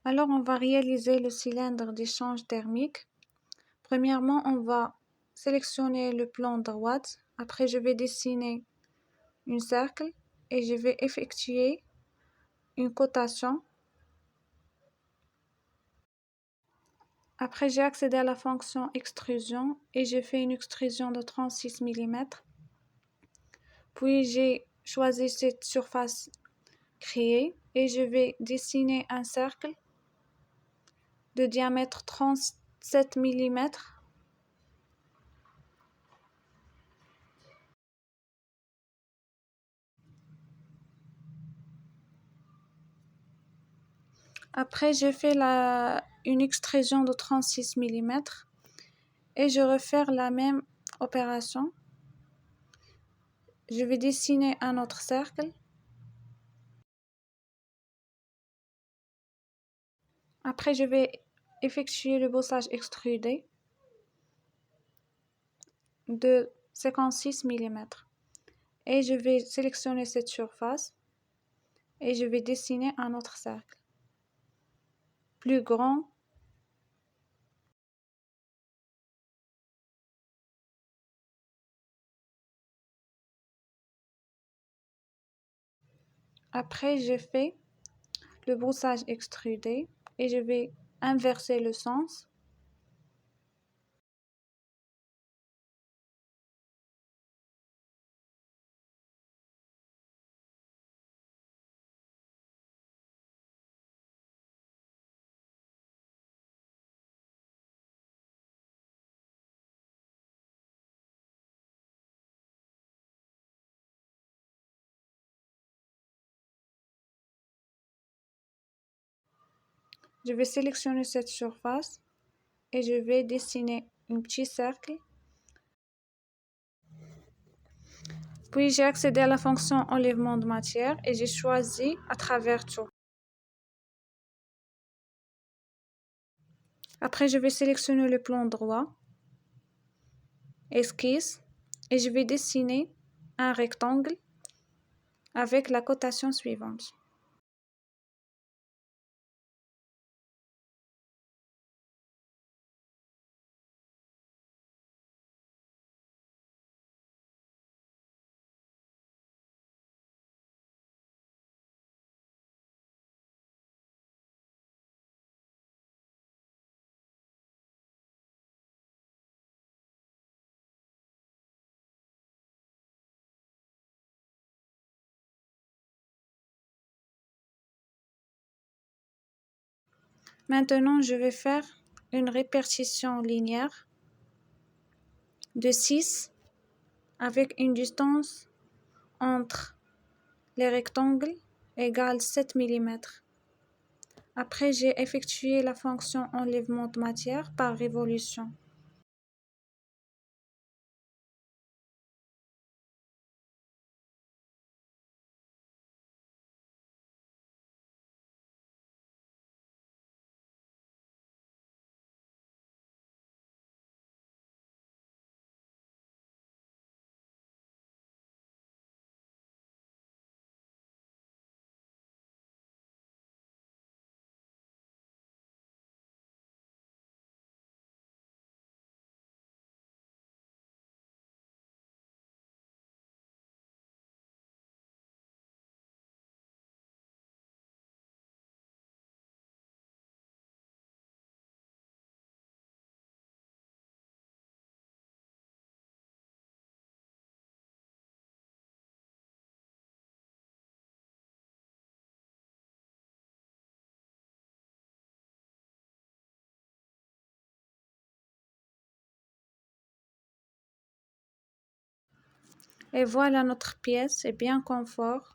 Alors, on va réaliser le cylindre d'échange thermique. Premièrement, on va sélectionner le plan droit. Après, je vais dessiner un cercle et je vais effectuer une cotation. Après, j'ai accédé à la fonction extrusion et j'ai fait une extrusion de 36 mm. Puis, j'ai choisi cette surface créée et je vais dessiner un cercle de diamètre 37 mm. Après, je fais une extrusion de 36 mm et je refais la même opération. Je vais dessiner un autre cercle. Après, je vais effectuer le bossage extrudé de 56 mm. Et je vais sélectionner cette surface et je vais dessiner un autre cercle plus grand. Après, je fais le brossage extrudé et je vais inverser le sens. Je vais sélectionner cette surface et je vais dessiner un petit cercle. Puis j'ai accédé à la fonction enlèvement de matière et j'ai choisi à travers tout. Après, je vais sélectionner le plan droit, esquisse, et je vais dessiner un rectangle avec la cotation suivante. Maintenant, je vais faire une répartition linéaire de 6 avec une distance entre les rectangles égale 7 mm. Après, j'ai effectué la fonction enlèvement de matière par révolution. Et voilà, notre pièce est bien confort.